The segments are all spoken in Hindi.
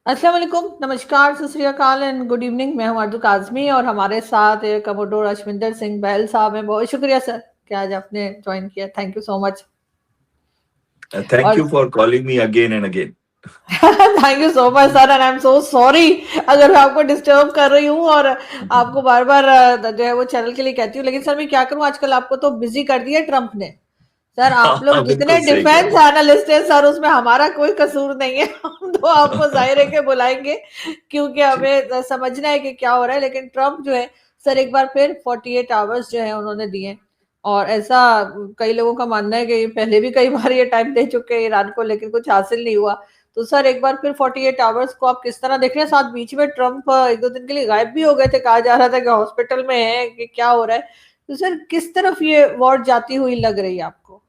अस्सलाम वालेकुम, नमस्कार, सत श्री अकाल एंड गुड इवनिंग। मैं हूँ आरज़ू काज़मी और हमारे साथ कमोडोर अशविंदर सिंह बहल साहब हैं। बहुत शुक्रिया सर कि आज आपने जॉइन किया। Thank you so much. Thank और you for calling me again and again. Thank you so much sir and I am so sorry अगर मैं आपको डिस्टर्ब कर रही हूँ और आपको बार-बार जो है वो चैनल के लिए कहती हूँ। लेकिन सर मैं क्या करूँ, आजकल आपको तो बिज़ी कर दिया है ट्रम्प ने। सर आप लोग जितने बिल्कुल सही कह डिफेंस रहे हैं। एनालिस्ट हैं सर, उसमें हमारा कोई कसूर नहीं है। हम तो आपको जाहिर है कि बुलाएंगे क्योंकि जी, हमें समझना है कि क्या हो रहा है। लेकिन ट्रम्प जो है सर एक बार फिर 48 आवर्स जो है उन्होंने दिए और ऐसा कई लोगों का मानना है कि पहले भी कई बार ये टाइम दे चुके हैं ईरान को, लेकिन कुछ हासिल नहीं हुआ। तो सर एक बार फिर 48 आवर्स को आप किस तरह देख रहे हैं? साथ बीच में ट्रम्प एक दो दिन के लिए गायब भी हो गए थे, कहा जा रहा था कि हॉस्पिटल में है कि क्या हो रहा है। तो सर किस तरफ ये वॉर जाती हुई लग रही है आपको?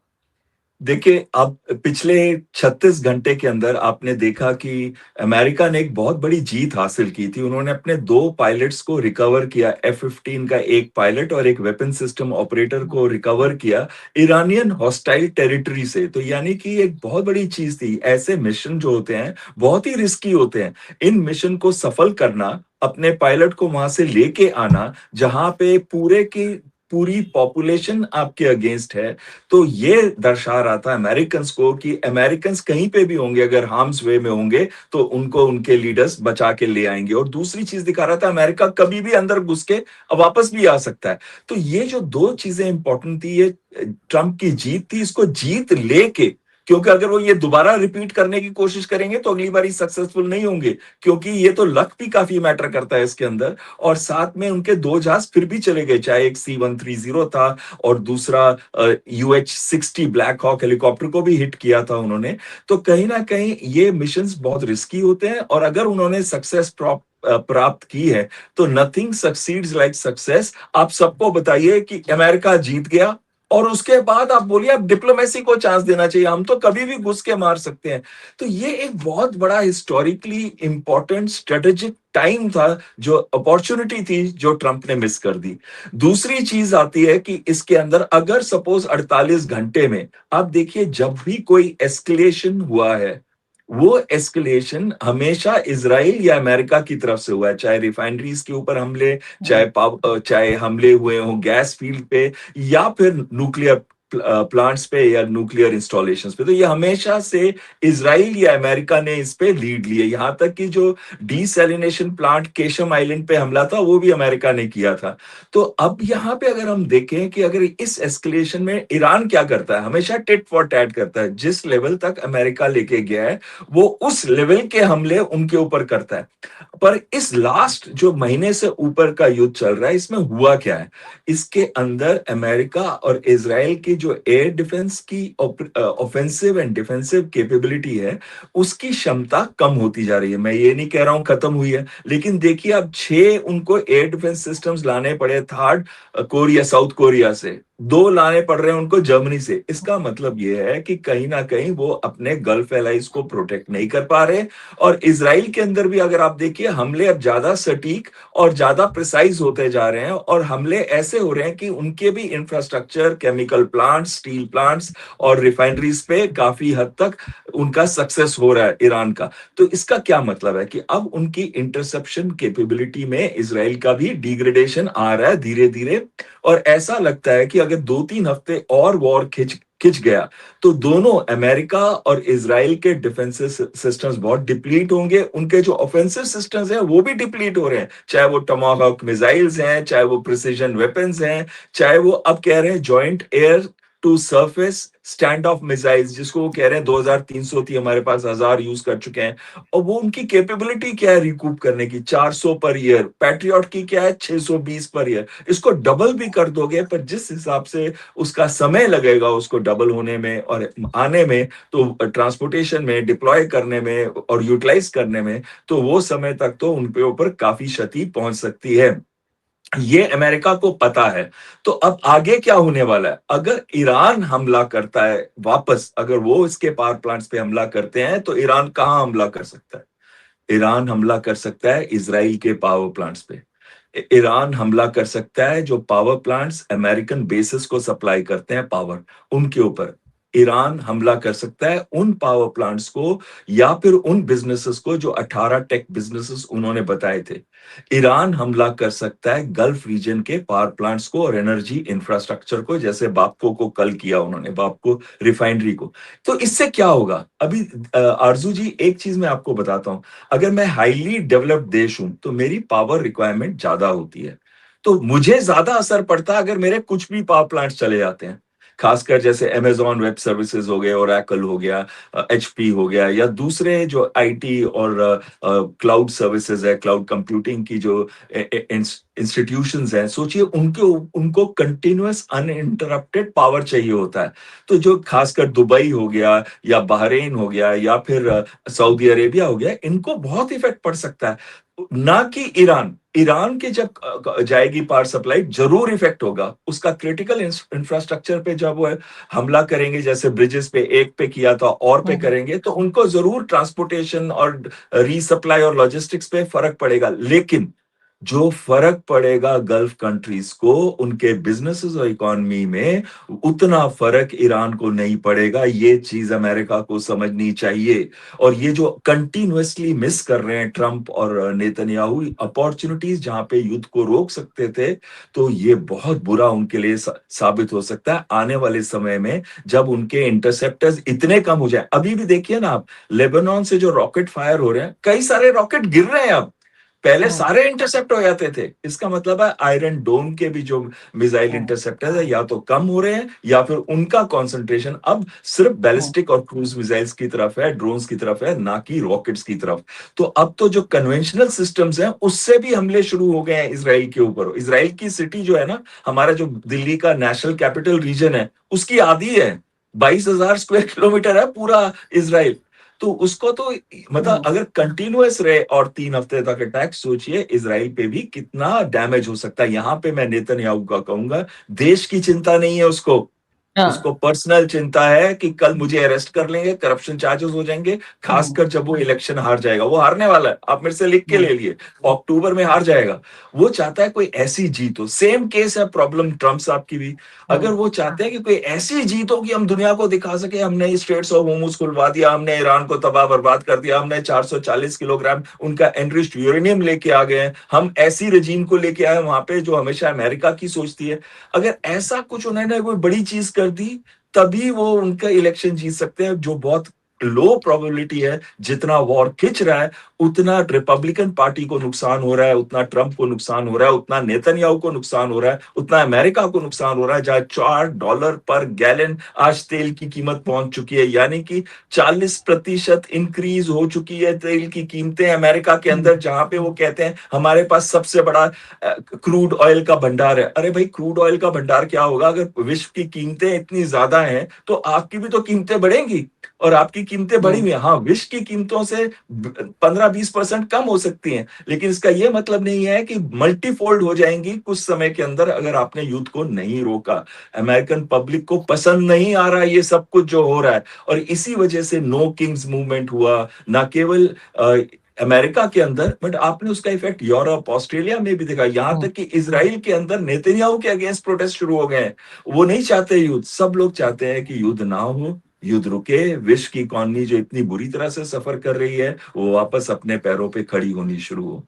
देखिए अब पिछले 36 घंटे के अंदर आपने देखा कि अमेरिका ने एक बहुत बड़ी जीत हासिल की थी। उन्होंने अपने 2 पायलट्स को रिकवर किया, F-15 का एक पायलट और एक वेपन सिस्टम ऑपरेटर को रिकवर किया ईरानियन हॉस्टाइल टेरिटरी से। तो यानी कि एक बहुत बड़ी चीज़ थी। ऐसे मिशन जो होते हैं, बहुत ही रिस्की होते हैं। इन मिशन को सफल करना, अपने पायलट को वहाँ से लेके आना, जहाँ पे पूरे की पूरी पॉपुलेशन आपके अगेंस्ट है, तो ये दर्शा रहा था अमेरिकन्स को कि अमेरिकन्स कहीं पे भी होंगे, अगर हार्म्स वे में होंगे तो उनको उनके लीडर्स बचा के ले आएंगे। और दूसरी चीज दिखा रहा था अमेरिका कभी भी अंदर घुस के वापस भी आ सकता है। तो ये जो दो चीजें इंपॉर्टेंट थी, ये ट्रंप की जीत थी। इसको जीत लेके, क्योंकि अगर वो ये दोबारा रिपीट करने की कोशिश करेंगे तो अगली बारी सक्सेसफुल नहीं होंगे, क्योंकि ये तो लक भी काफी मैटर करता है इसके अंदर। और साथ में उनके 2 जहाज फिर भी चले गए, चाहे एक C-130 था और दूसरा UH-60 ब्लैक हॉक हेलीकॉप्टर को भी हिट किया था उन्होंने। तो कहीं ना कहीं ये मिशंस बहुत रिस्की होते हैं, और अगर उन्होंने सक्सेस प्राप्त की है तो नथिंग सक्सीड्स लाइक सक्सेस। आप सबको बताइए कि अमेरिका जीत गया, और उसके बाद आप बोलिए आप डिप्लोमेसी को चांस देना चाहिए, हम तो कभी भी घुस के मार सकते हैं। तो ये एक बहुत बड़ा हिस्टोरिकली इंपॉर्टेंट स्ट्रेटेजिक टाइम था, जो अपॉर्चुनिटी थी जो ट्रंप ने मिस कर दी। दूसरी चीज आती है कि इसके अंदर अगर सपोज 48 घंटे में आप देखिए, जब भी कोई एस्केलेशन हुआ है, वो एस्केलेशन हमेशा इजराइल या अमेरिका की तरफ से हुआ है। चाहे रिफाइनरीज के ऊपर हमले, चाहे हमले हुए हों गैस फील्ड पे, या फिर न्यूक्लियर प्लांट्स पे या न्यूक्लियर इंस्टॉलेशंस पे, तो ये हमेशा से इजराइल या अमेरिका ने इस पे लीड ली है। यहां तक कि जो डीसैलिनेशन प्लांट केशम आइलैंड पे हमला था, वो भी अमेरिका ने किया था। तो अब यहां पे अगर हम देखें कि अगर इस एस्केलेशन में ईरान क्या करता है, हमेशा टिट फॉर टैट करता है। जिस लेवल तक अमेरिका लेके गया है, वो उस लेवल के हमले उनके ऊपर करता है। पर इस लास्ट जो महीने से ऊपर का युद्ध चल रहा है, इसमें हुआ क्या है? इसके अंदर अमेरिका और इजराइल की जो एयर डिफेंस की ऑफेंसिव एंड डिफेंसिव कैपेबिलिटी है, उसकी क्षमता कम होती जा रही है। मैं ये नहीं कह रहा हूं खत्म हुई है, लेकिन देखिए अब 6 उनको एयर डिफेंस सिस्टम्स लाने पड़े थर्ड कोरिया, साउथ कोरिया से। 2 लाने पड़ रहे हैं उनको जर्मनी से। इसका मतलब यह है कि कहीं ना कहीं वो अपने गल्फ एलाइज को प्रोटेक्ट नहीं कर पा रहे। और इसराइल के अंदर भी अगर आप देखिए, हमले अब ज्यादा सटीक और ज्यादा प्रिसाइज होते जा रहे हैं, और हमले ऐसे हो रहे हैं कि उनके भी infrastructure, chemical plants, steel plants और रिफाइनरीज पे काफी हद तक उनका सक्सेस हो रहा है ईरान का। तो इसका क्या मतलब है कि अब उनकी इंटरसेप्शन कैपेबिलिटी में इसराइल का भी डिग्रेडेशन आ रहा है धीरे धीरे। और ऐसा लगता है कि अगर 2-3 हफ्ते और वॉर खिंच खिंच गया, तो दोनों अमेरिका और इसराइल के डिफेंसिव सिस्टम्स बहुत डिप्लीट होंगे। उनके जो ऑफेंसिव सिस्टम्स हैं वो भी डिप्लीट हो रहे हैं, चाहे वो टमाहोक मिसाइल्स हैं, चाहे वो प्रिसीजन वेपन्स हैं, चाहे वो अब कह रहे हैं joint air to surface stand off missiles, जिसको वो कह रहे हैं 2300 थी, हमारे पास 1000 यूज कर चुके हैं। और वो उनकी कैपेबिलिटी क्या है रिकूप करने की? 400 पर ईयर। पैट्रियट की क्या है? 620 पर ईयर। इसको डबल भी कर दोगे, पर जिस हिसाब से उसका समय लगेगा उसको डबल होने में और आने में, तो ट्रांसपोर्टेशन में, डिप्लॉय करने में और यूटिलाइज करने में, तो वो समय तक तो उनके ऊपर काफी क्षति पहुंच सकती है। ये अमेरिका को पता है। तो अब आगे क्या होने वाला है? अगर ईरान हमला करता है वापस, अगर वो इसके पावर प्लांट्स पे हमला करते हैं, तो ईरान कहां हमला कर सकता है? ईरान हमला कर सकता है इसराइल के पावर प्लांट्स पे। ईरान हमला कर सकता है जो पावर प्लांट्स अमेरिकन बेसिस को सप्लाई करते हैं पावर, उनके ऊपर। ईरान हमला कर सकता है उन पावर प्लांट्स को या फिर उन बिज़नेसेस को जो 18 टेक बिज़नेसेस उन्होंने बताए थे। ईरान हमला कर सकता है गल्फ रीजन के पावर प्लांट्स को और एनर्जी इंफ्रास्ट्रक्चर को, जैसे बाप्को को कल किया उन्होंने, बाप्को रिफाइनरी को। तो इससे क्या होगा? अभी आरज़ू जी, एक चीज़ मैं आपको बताता हूँ। अगर मैं हाइली डेवलप्ड देश हूँ, तो मेरी पावर रिक्वायरमेंट ज़्यादा होती है। तो मुझे ज़्यादा असर पड़ता है अगर मेरे कुछ भी पावर प्लांट्स चले जाते हैं। खासकर जैसे अमेज़न वेब सर्विसेज़ हो गए, ओरेकल हो गया, एचपी हो गया, या दूसरे जो आईटी और क्लाउड सर्विसेज़ है, क्लाउड कंप्यूटिंग की जो इंस्टीट्यूशंस हैं, सोचिए उनको उनको कंटिन्यूअस अनइंटरप्टेड पावर चाहिए होता है। तो जो खासकर दुबई हो गया या बहरीन हो गया या फिर सऊदी अरेबिया हो गया, इनको बहुत इफेक्ट पड़ सकता है। ना कि ईरान। ईरान के जब जाएगी पावर सप्लाई, जरूर इफेक्ट होगा उसका। क्रिटिकल इंफ्रास्ट्रक्चर पे जब वो हमला करेंगे, जैसे ब्रिजेस पे एक पे किया था और पे हम्म करेंगे, तो उनको जरूर ट्रांसपोर्टेशन और रीसप्लाई और लॉजिस्टिक्स पे फर्क पड़ेगा। लेकिन जो फर्क पड़ेगा गल्फ कंट्रीज को उनके बिजनेसेस और इकोनॉमी में, उतना फर्क ईरान को नहीं पड़ेगा। ये चीज अमेरिका को समझनी चाहिए। और ये जो कंटिन्यूअसली मिस कर रहे हैं ट्रंप और नेतन्याहू अपॉर्चुनिटीज जहां पे युद्ध को रोक सकते थे, तो ये बहुत बुरा उनके लिए साबित हो सकता है आने वाले समय में, जब उनके इंटरसेप्टर्स इतने कम हो जाए। अभी भी देखिए ना आप, लेबनान से जो रॉकेट फायर हो रहे हैं, कई सारे रॉकेट गिर रहे हैं अब। पहले हम्म सारे इंटरसेप्ट हो जाते थे। इसका मतलब है आयरन डोम के भी जो मिसाइल हम्म इंटरसेप्टर है, या तो कम हो रहे हैं या फिर उनका कंसंट्रेशन अब सिर्फ हम्म बैलिस्टिक और क्रूज मिसाइल्स की तरफ है, ड्रोन्स की तरफ है, ना कि रॉकेट्स की तरफ। तो अब तो जो कन्वेंशनल सिस्टम्स हैं, उससे भी हमले शुरू हो गए हैं इसराइल के ऊपर। इसराइल की सिटी जो है ना, हमारा जो दिल्ली का नेशनल कैपिटल रीजन है, उसकी आधी है। 22,000 स्क्वायर किलोमीटर है पूरा इसराइल। तो उसको तो मतलब हम्म अगर कंटिन्यूअस रहे और 3 हफ्ते तक अटैक, सोचिए इसराइल पे भी कितना डैमेज हो सकता है। यहां पे मैं नेतन्याहू का कहूंगा, देश की चिंता नहीं है उसको। हाँ उसको पर्सनल चिंता है कि कल मुझे अरेस्ट कर लेंगे, करप्शन चार्जेस हो जाएंगे। हम्म खासकर जब वो इलेक्शन हार जाएगा, वो हारने वाला है, आप मेरे से लिख के हम्म ले लिए, अक्टूबर में हार जाएगा। वो चाहता है कोई ऐसी जीत हो। सेम केस है प्रॉब्लम ट्रम्प साहब की भी। अगर हम्म वो चाहते हैं कि कोई ऐसी जीत हो कि हम दुनिया को दिखा सके, हमने स्ट्रेट्स ऑफ होर्मुज खुलवा दिया, हमने ईरान को तबाह बर्बाद कर दिया, हमने 440 किलोग्राम उनका एनरिच्ड यूरेनियम लेके आ गए हैं, हम ऐसी रजीम को लेके आए वहां पे जो हमेशा अमेरिका की सोचती है। अगर ऐसा कुछ उन्होंने कोई बड़ी चीज कर दी, तभी वो उनका इलेक्शन जीत सकते हैं, जो बहुत लो प्रोबेबिलिटी है। जितना वॉर खिंच रहा है, उतना रिपब्लिकन पार्टी को नुकसान हो रहा है, उतना ट्रंप को नुकसान हो रहा है, उतना नेतन्याहू को नुकसान हो रहा है, उतना अमेरिका को नुकसान हो रहा है। जहां $4 पर गैलन आज तेल की कीमत पहुंच चुकी है, यानी कि 40% इंक्रीज हो चुकी है तेल की कीमतें अमेरिका के अंदर, जहां पे वो कहते हैं हमारे पास सबसे बड़ा क्रूड ऑयल का भंडार है। अरे भाई, क्रूड ऑयल का भंडार क्या होगा अगर विश्व की कीमतें इतनी ज्यादा हैं, तो आपकी भी तो कीमतें बढ़ेंगी। और आपकी कीमतें बढ़ी हम्म हुई हैं, हाँ, विश्व की कीमतों से 15-20% कम हो सकती हैं, लेकिन इसका यह मतलब नहीं है कि मल्टीफोल्ड हो जाएंगी कुछ समय के अंदर, अगर आपने युद्ध को नहीं रोका। अमेरिकन पब्लिक को पसंद नहीं आ रहा है ये सब कुछ जो हो रहा है, और इसी वजह से नो किंग्स मूवमेंट हुआ। ना केवल अमेरिका के अंदर, बट आपने उसका इफेक्ट यूरोप, ऑस्ट्रेलिया में भी देखा। यहां हम्म तक कि इसराइल के अंदर नेतन्याहू के अगेंस्ट प्रोटेस्ट शुरू हो गए हैं। वो नहीं चाहते युद्ध, सब लोग चाहते हैं कि युद्ध ना हो, युद्ध रुके, विश्व की इकॉनमी जो इतनी बुरी तरह से सफर कर रही है, वो वापस अपने पैरों पे खड़ी होनी शुरू हो।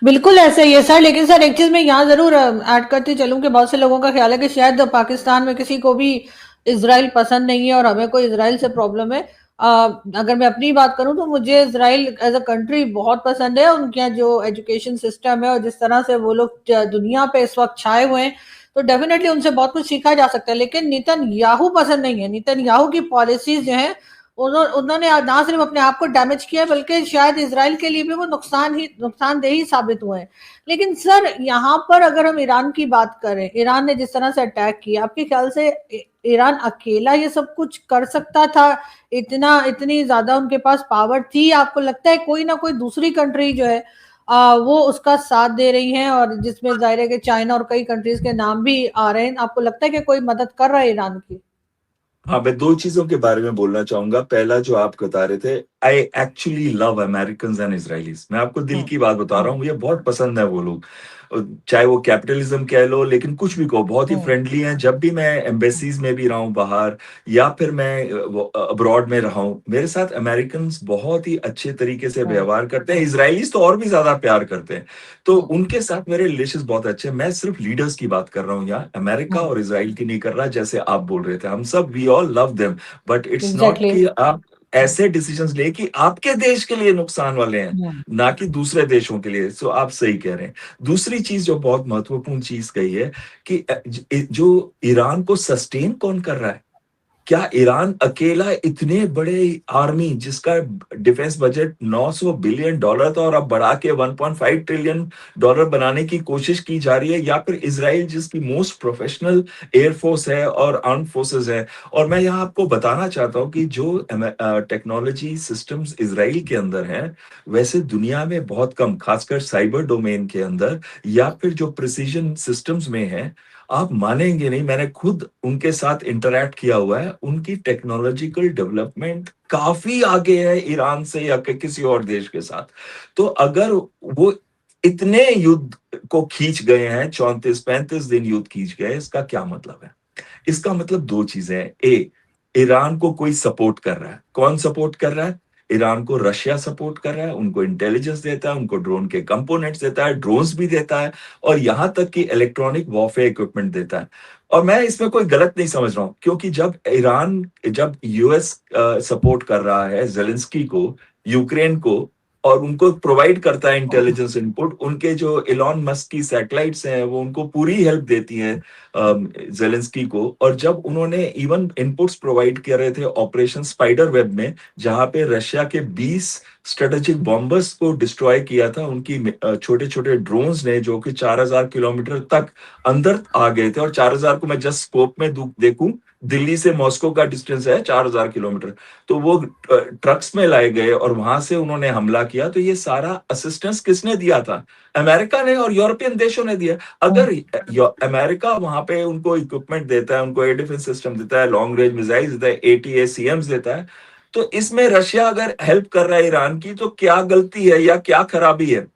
बिल्कुल ऐसा ही है सर। लेकिन सर एक चीज मैं यहाँ जरूर ऐड करती चलूं कि बहुत से लोगों का ख्याल है कि शायद पाकिस्तान में किसी को भी इसराइल पसंद नहीं है और हमें कोई इसराइल से प्रॉब्लम है। अगर मैं अपनी बात करूं तो मुझे इसराइल एज अ कंट्री बहुत पसंद है। उनके यहाँ जो एजुकेशन सिस्टम है और जिस तरह से वो लोग दुनिया पे इस वक्त छाए हुए हैं, तो डेफिनेटली उनसे बहुत कुछ सीखा जा सकता है। लेकिन नेतन्याहू पसंद नहीं है। नेतन्याहू की पॉलिसीज जो है, उन्होंने ना सिर्फ अपने आप को डैमेज किया, बल्कि शायद इसराइल के लिए भी वो नुकसानदेह ही साबित हुए हैं। लेकिन सर यहाँ पर अगर हम ईरान की बात करें, ईरान ने जिस तरह से अटैक किया, आपके ख्याल से ईरान अकेला ये सब कुछ कर सकता था? इतनी ज्यादा उनके पास पावर थी? आपको लगता है कोई ना कोई दूसरी कंट्री जो है वो उसका साथ दे रही है, और जिसमें जाहिर है कि चाइना और कई कंट्रीज के नाम भी आ रहे हैं? आपको लगता है कि कोई मदद कर रहा है ईरान की? हाँ, मैं दो चीजों के बारे में बोलना चाहूंगा। पहला जो आप बता रहे थे, I actually love American and Israelites. मैं आपको दिल की बात बता रहा हूँ, मुझे बहुत पसंद है वो लोग। चाहे वो कैपिटलिज्म कह लो, लेकिन कुछ भी कहो, बहुत ही फ्रेंडली हैं। जब भी मैं एम्बेसीज में भी रहा हूँ बाहर, या फिर मैं अब्रॉड में रहा हूँ, मेरे साथ अमेरिकन बहुत ही अच्छे तरीके से व्यवहार करते हैं। इसराइलीज तो और भी ज्यादा प्यार करते हैं। तो उनके साथ मेरे रिलेशन बहुत अच्छे हैं। मैं सिर्फ लीडर्स की बात कर रहा हूँ यहाँ, अमेरिका और इसराइल की नहीं कर रहा। जैसे आप बोल रहे थे, हम सब we all love them, but it's not exactly. कि आप ऐसे डिसीजंस ले कि आपके देश के लिए नुकसान वाले हैं, ना कि दूसरे देशों के लिए। सो आप सही कह रहे हैं। दूसरी चीज जो बहुत महत्वपूर्ण चीज कही है कि जो ईरान को सस्टेन कौन कर रहा है? क्या ईरान अकेला इतने बड़े आर्मी जिसका डिफेंस बजट 900 बिलियन डॉलर था और अब बढ़ा के 1.5 ट्रिलियन डॉलर बनाने की कोशिश की जा रही है, या फिर इसराइल जिसकी मोस्ट प्रोफेशनल एयरफोर्स है और आर्म फोर्सेस है? और मैं यहाँ आपको बताना चाहता हूँ कि जो टेक्नोलॉजी सिस्टम्स इसराइल के अंदर हैं, वैसे दुनिया में बहुत कम, खासकर साइबर डोमेन के अंदर या फिर जो प्रिसीजन सिस्टम्स में है। आप मानेंगे नहीं, मैंने खुद उनके साथ इंटरैक्ट किया हुआ है। उनकी टेक्नोलॉजिकल डेवलपमेंट काफी आगे है ईरान से या किसी और देश के साथ। तो अगर वो इतने युद्ध को खींच गए हैं, 34-35 दिन युद्ध खींच गए, इसका क्या मतलब है? इसका मतलब दो चीजें हैं। ईरान को कोई सपोर्ट कर रहा है। कौन सपोर्ट कर रहा है? ईरान को रशिया सपोर्ट कर रहा है, उनको इंटेलिजेंस देता है, उनको ड्रोन के कंपोनेंट्स देता है, ड्रोन्स भी देता है, और यहां तक कि इलेक्ट्रॉनिक वॉरफेयर इक्विपमेंट देता है। और मैं इसमें कोई गलत नहीं समझ रहा हूं, क्योंकि जब यूएस सपोर्ट कर रहा है जेलेंस्की को, यूक्रेन को, और उनको प्रोवाइड करता है इंटेलिजेंस इनपुट, उनके जो इलॉन मस्क की सैटेलाइट्स हैं वो उनको पूरी हेल्प देती हैं जेलेंस्की को। और जब उन्होंने इवन इनपुट्स प्रोवाइड कर रहे थे ऑपरेशन स्पाइडर वेब में, जहां पे रशिया के 20 स्ट्रेटेजिक बॉम्बर्स को डिस्ट्रॉय किया था उनकी छोटे छोटे ड्रोन्स ने, जो कि 4000 किलोमीटर तक अंदर आ गए थे। और 4000 को मैं जस्ट स्कोप में देखूं, दिल्ली से मॉस्को का डिस्टेंस है 4000 किलोमीटर। तो वो ट्रक्स में लाए गए और वहां से उन्होंने हमला किया। तो ये सारा असिस्टेंस किसने दिया था? अमेरिका ने और यूरोपियन देशों ने दिया। अगर अमेरिका वहां पे उनको इक्विपमेंट देता है, उनको एयर डिफेंस सिस्टम देता है, लॉन्ग रेंज मिसाइल्स देता है, एटीएसीएम्स देता है, तो इसमें रशिया अगर हेल्प कर रहा है ईरान की, तो क्या गलती है या क्या खराबी है?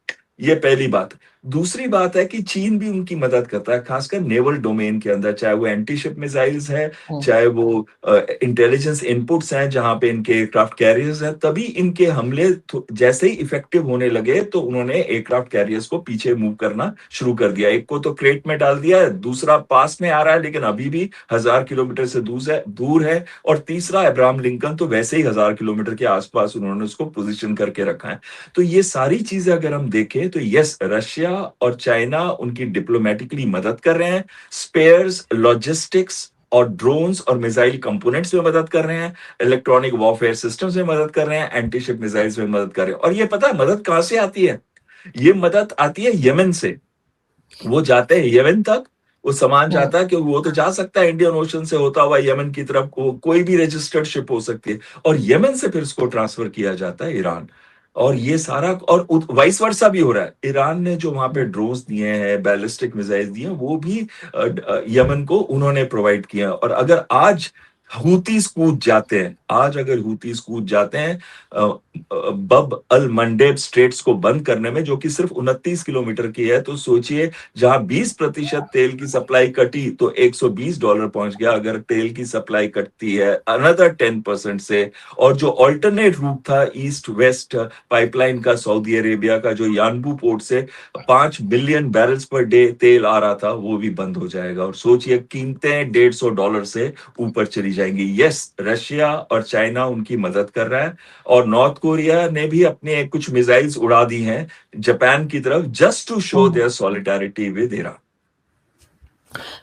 ये पहली बात। दूसरी बात है कि चीन भी उनकी मदद करता है, खासकर नेवल डोमेन के अंदर, चाहे वो एंटी शिप मिसाइल्स है, चाहे वो इंटेलिजेंस इनपुट्स हैं, जहां पे इनके एयरक्राफ्ट कैरियर्स हैं। तभी इनके हमले जैसे ही इफेक्टिव होने लगे, तो उन्होंने एयरक्राफ्ट कैरियर्स को पीछे मूव करना शुरू कर दिया। एक को तो क्रेट में डाल दिया है, दूसरा पास में आ रहा है लेकिन अभी भी 1000 किलोमीटर से दूर है, और तीसरा अब्राहम लिंकन तो वैसे ही 1000 किलोमीटर के आसपास उन्होंने उसको पोजिशन करके रखा है। तो ये सारी चीजें अगर हम देखें, तो यस, रशिया और चाइना उनकी डिप्लोमेटिकली मदद कर रहे हैं, स्पेयर्स, लॉजिस्टिक्स और ड्रोन्स और मिसाइल कंपोनेंट्स में मदद कर रहे हैं, इलेक्ट्रॉनिक वॉरफेयर सिस्टम्स में मदद कर रहे हैं, एंटी शिप मिसाइल्स में मदद कर रहे हैं। और ये पता है मदद कहां से आती है? ये मदद आती है यमन से। वो जाते हैं यमन तक, वो सामान जाता है, कि वो तो जा सकता है इंडियन ओशन से होता हुआ यमन की तरफ, कोई भी रजिस्टर्ड शिप हो सकती है, और यमन से फिर उसको ट्रांसफर किया जाता है ईरान। और ये सारा, और वाइस वर्सा भी हो रहा है। ईरान ने जो वहां पे ड्रोन्स दिए हैं, बैलिस्टिक मिसाइल दिए हैं, वो भी यमन को उन्होंने प्रोवाइड किया। और अगर आज हूतीस कूद जाते हैं, अगर हूतीस कूद जाते हैं बब अल मंडेब स्ट्रेट्स को बंद करने में, जो कि सिर्फ 29 किलोमीटर की है, तो सोचिए, जहां 20% तेल की सप्लाई कटी तो $120 पहुंच गया। अगर तेल की सप्लाई कटती है अनदर 10% से, और जो ऑल्टरनेट रूट था ईस्ट वेस्ट पाइपलाइन का, सऊदी अरेबिया का, जो यानबू पोर्ट से 5 बिलियन बैरल्स पर डे तेल आ रहा था, वो भी बंद हो जाएगा। और सोचिए, कीमतें $150 से ऊपर चली जाएंगी। यस, रशिया और चाइना उनकी मदद कर रहा है, और नॉर्थ कोरिया ने भी अपने कुछ मिसाइल्स उड़ा दी हैं जापान की तरफ, just to show their solidarity with Iran.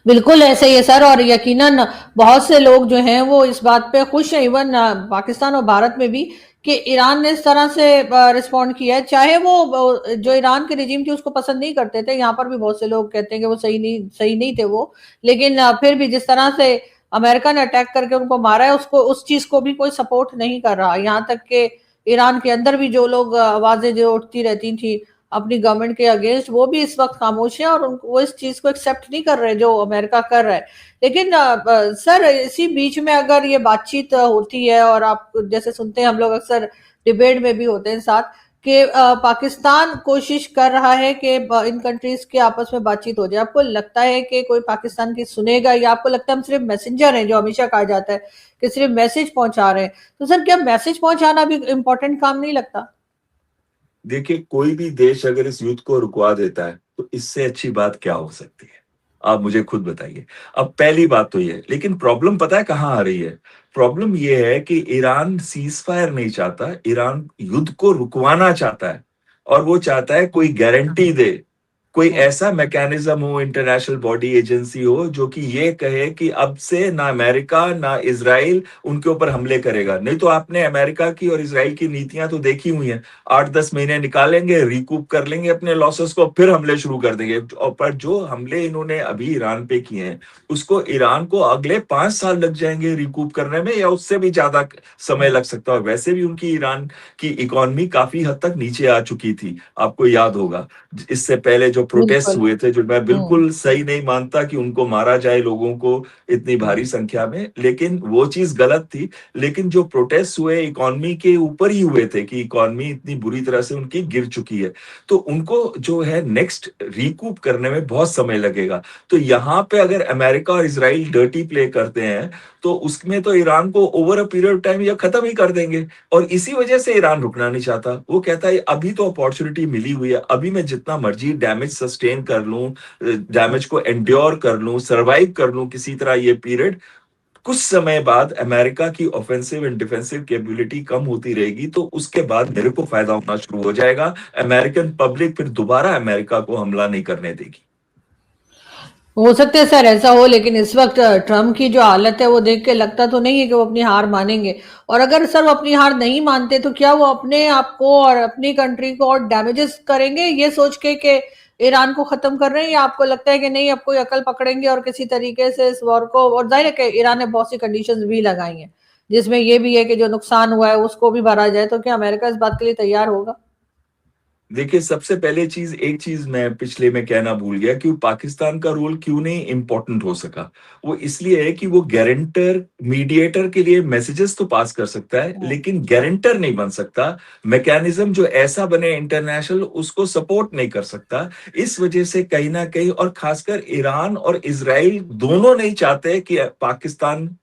बिल्कुल ऐसे ही है सर, और यकीनन बहुत से लोग जो हैं वो इस बात पे खुश हैं, इवन पाकिस्तान और भारत में भी, कि ईरान ने इस तरह से रिस्पॉन्ड किया है। चाहे वो जो ईरान के रिजीम थी उसको पसंद नहीं करते थे, यहाँ पर भी बहुत से लोग कहते हैं कि वो सही नहीं थे वो, लेकिन फिर भी जिस तरह से अमेरिका ने अटैक करके उनको मारा है, उसको, उस चीज को भी कोई सपोर्ट नहीं कर रहा। यहाँ तक कि ईरान के अंदर भी जो लोग आवाजें जो उठती रहती थी अपनी गवर्नमेंट के अगेंस्ट, वो भी इस वक्त खामोश है और वो इस चीज को एक्सेप्ट नहीं कर रहे जो अमेरिका कर रहा है। लेकिन सर, इसी बीच में अगर ये बातचीत होती है, और आप जैसे सुनते हैं, हम लोग अक्सर डिबेट में भी होते हैं साथ, कि पाकिस्तान कोशिश कर रहा है कि इन कंट्रीज के आपस में बातचीत हो जाए, आपको लगता है कि कोई पाकिस्तान की सुनेगा, या आपको लगता है हम सिर्फ मैसेंजर हैं, जो हमेशा कहा जाता है कि सिर्फ मैसेज पहुंचा रहे हैं? तो सर, क्या मैसेज पहुंचाना भी इम्पोर्टेंट काम नहीं लगता? देखिए, कोई भी देश अगर इस युद्ध को रुकवा देता है, तो इससे अच्छी बात क्या हो सकती है? आप मुझे खुद बताइए। अब पहली बात तो ये है, लेकिन प्रॉब्लम पता है कहाँ आ रही है? प्रॉब्लम ये है कि ईरान सीज़फायर नहीं चाहता, ईरान युद्ध को रुकवाना चाहता है और वो चाहता है कोई गारंटी दे, कोई ऐसा मैकेनिज्म हो, इंटरनेशनल बॉडी एजेंसी हो, जो कि ये कहे कि अब से ना अमेरिका ना इज़राइल उनके ऊपर हमले करेगा। नहीं तो आपने अमेरिका की और इज़राइल की नीतियां तो देखी हुई हैं। 8-10 महीने निकालेंगे, रिकूप कर लेंगे अपने लॉसेस को, फिर हमले शुरू कर देंगे। और पर जो हमले इन्होंने अभी ईरान पे किए हैं, उसको ईरान को अगले 5 साल लग जाएंगे रिकूप करने में, या उससे भी ज्यादा समय लग सकता है। वैसे भी उनकी ईरान की इकोनॉमी काफी हद तक नीचे आ चुकी थी, आपको याद होगा। इससे पहले जो प्रोटेस्ट बिल्कुल। हुए थे, जो मैं हम्म। बिल्कुल सही नहीं मानता कि उनको मारा जाए लोगों को इतनी भारी संख्या में, लेकिन वो चीज गलत थी। लेकिन जो प्रोटेस्ट हुए इकोनॉमी के ऊपर ही हुए थे कि इकोनॉमी इतनी बुरी तरह से उनकी गिर चुकी है, तो उनको जो है नेक्स्ट रिकूप करने में बहुत समय लगेगा। तो यहाँ पे अगर अमेरिका और इसराइल डर्टी प्ले करते हैं, तो उसमें तो ईरान को over a period of time ये खत्म ही कर देंगे। और इसी वजह से ईरान रुकना नहीं चाहता। वो कहता है अभी तो अपॉर्चुनिटी मिली हुई है, अभी मैं जितना मर्जी डैमेज सस्टेन कर लूं, डैमेज को एंड्योर कर लूं, सरवाइव कर लूं किसी तरह ये पीरियड, कुछ समय बाद अमेरिका की ऑफेंसिव एंड डिफेंसिव कैपेबिलिटी कम होती रहेगी, तो उसके बाद मेरे को फायदा होना शुरू हो जाएगा। अमेरिकन पब्लिक फिर दोबारा अमेरिका को हमला नहीं करने देगी। हो सकता है सर ऐसा हो, लेकिन इस वक्त ट्रम्प की जो हालत है वो देख के लगता तो नहीं है कि वो अपनी हार मानेंगे। और अगर सर वो अपनी हार नहीं मानते, तो क्या वो अपने आप को और अपनी कंट्री को और डैमेजेस करेंगे, ये सोच के कि ईरान को खत्म कर रहे हैं? या आपको लगता है कि नहीं, अब कोई अकल पकड़ेंगे और किसी तरीके से इस वॉर को, और जाहिर है कि ईरान ने बहुत सी कंडीशंस भी लगाई हैं जिसमें ये भी है कि जो नुकसान हुआ है उसको भी भरा जाए, तो क्या अमेरिका इस बात के लिए तैयार होगा? देखिए, सबसे पहले एक चीज मैं पिछले में कहना भूल गया कि पाकिस्तान का रोल क्यों नहीं इंपॉर्टेंट हो सका। वो इसलिए है कि वो गारंटर, मीडिएटर के लिए मैसेजेस तो पास कर सकता है, लेकिन गारंटर नहीं बन सकता। मैकेनिज्म जो ऐसा बने इंटरनेशनल, उसको सपोर्ट नहीं कर सकता। इस वजह से कहीं ना कहीं, और खासकर ईरान और इजराइल दोनों नहीं चाहते कि पाकिस्तान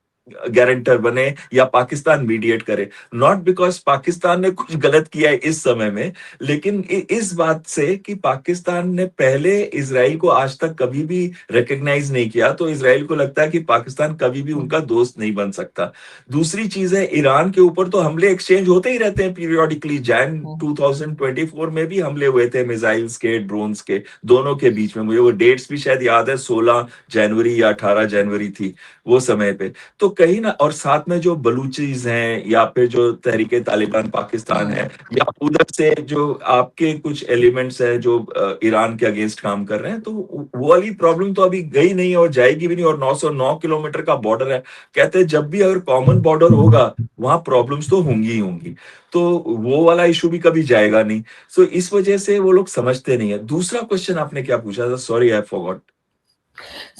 गारंटर बने या पाकिस्तान मीडिएट करे। नॉट बिकॉज पाकिस्तान ने कुछ गलत किया है इस समय में, लेकिन इस बात से कि पाकिस्तान ने पहले इजराइल को आज तक कभी भी रिकॉग्नाइज नहीं किया, तो इजराइल को लगता है कि पाकिस्तान कभी भी उनका दोस्त नहीं बन सकता। दूसरी चीज है, ईरान के ऊपर तो हमले एक्सचेंज होते ही रहते हैं पीरियोडिकली। जैन 2024 में भी हमले हुए थे, मिसाइल्स के, ड्रोन्स के, दोनों के बीच में। मुझे वो डेट्स भी शायद याद है, 16 जनवरी या 18 जनवरी थी वो समय पे। तो कहीं ना, और साथ में जो बलूचीज हैं या फिर जो तहरीके तालिबान पाकिस्तान है, या उधर से जो आपके कुछ एलिमेंट्स हैं जो ईरान के अगेंस्ट काम कर रहे हैं, तो वो वाली प्रॉब्लम तो अभी गई नहीं और जाएगी भी नहीं। और 909 किलोमीटर का बॉर्डर है। कहते हैं जब भी अगर कॉमन बॉर्डर होगा, वहां प्रॉब्लम्स तो होंगी ही होंगी। तो वो वाला इशू भी कभी जाएगा नहीं। सो इस वजह से वो लोग समझते नहीं है। दूसरा क्वेश्चन आपने क्या पूछा था? Sorry, I forgot.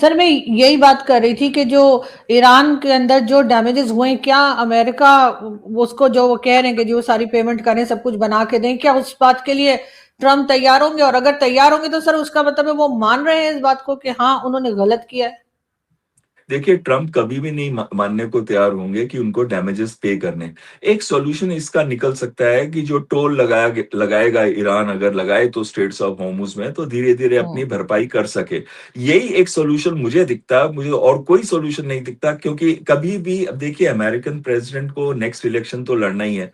सर, मैं यही बात कर रही थी कि जो ईरान के अंदर जो डैमेजेस हुए, क्या अमेरिका उसको, जो वो कह रहे हैं कि जो सारी पेमेंट करें, सब कुछ बना के दें, क्या उस बात के लिए ट्रम्प तैयार होंगे? और अगर तैयार होंगे तो सर उसका मतलब है वो मान रहे हैं इस बात को कि हाँ, उन्होंने गलत किया है? देखिए, ट्रम्प कभी भी नहीं मानने को तैयार होंगे कि उनको डैमेजेस पे करने। एक सॉल्यूशन इसका निकल सकता है कि जो टोल लगाएगा ईरान, अगर लगाए तो स्ट्रेट्स ऑफ होर्मुज में, तो धीरे धीरे अपनी भरपाई कर सके। यही एक सॉल्यूशन मुझे दिखता है। मुझे और कोई सॉल्यूशन नहीं दिखता, क्योंकि कभी भी, अब देखिए, अमेरिकन प्रेसिडेंट को नेक्स्ट इलेक्शन तो लड़ना ही है।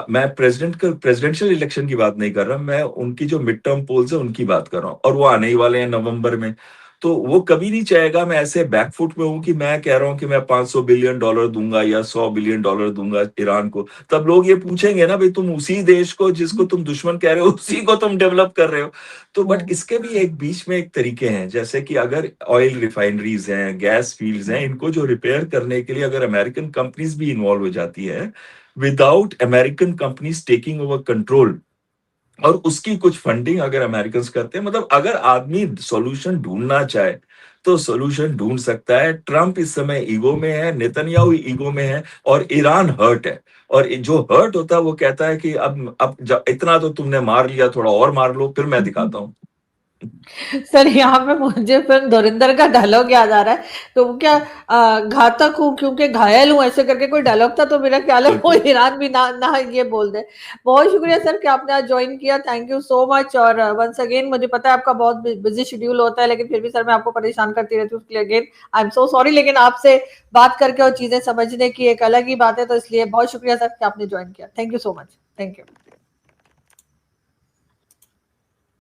मैं प्रेसिडेंशियल इलेक्शन की बात नहीं कर रहा, मैं उनकी जो मिड टर्म पोल्स है उनकी बात कर रहा हूँ, और वो आने ही वाले हैं नवंबर में। तो वो कभी नहीं चाहेगा मैं ऐसे बैकफुट में हूं कि मैं कह रहा हूं कि मैं $500 बिलियन दूंगा या $100 बिलियन दूंगा ईरान को। तब लोग ये पूछेंगे ना, भाई तुम उसी देश को, जिसको तुम दुश्मन कह रहे हो, उसी को तुम डेवलप कर रहे हो। तो बट इसके भी एक बीच में एक तरीके हैं, जैसे कि अगर ऑयल रिफाइनरीज हैं, गैस फील्ड्स हैं, इनको जो रिपेयर करने के लिए अगर अमेरिकन कंपनीज भी इन्वॉल्व हो जाती है, without American companies taking over control, और उसकी कुछ फंडिंग अगर अमेरिकन्स करते हैं, मतलब अगर आदमी सॉल्यूशन ढूंढना चाहे तो सॉल्यूशन ढूंढ सकता है। ट्रंप इस समय ईगो में है, नेतन्याहू ईगो में है, और ईरान हर्ट है। और जो हर्ट होता है वो कहता है कि अब इतना तो तुमने मार लिया, थोड़ा और मार लो, फिर मैं दिखाता हूँ। सर यहाँ पे मुझे फिर धुरंधर का डायलॉग याद आ रहा है, तो वो क्या घातक हूँ क्योंकि घायल हूँ, ऐसे करके कोई डायलॉग था, तो मेरा ख्याल है वो बिल्कुल। ईरान भी ना ना ये बोल दे। बहुत शुक्रिया सर कि आपने आज ज्वाइन किया, थैंक यू सो मच। और वंस अगेन मुझे पता है आपका बहुत बिजी शेड्यूल होता है, लेकिन फिर भी सर मैं आपको परेशान करती रहती हूँ, उसके लिए again I am so sorry, लेकिन आपसे बात करके और चीजें समझने की एक अलग ही बात है, तो इसलिए बहुत शुक्रिया सर कि आपने ज्वाइन किया। Thank you so much. Thank you.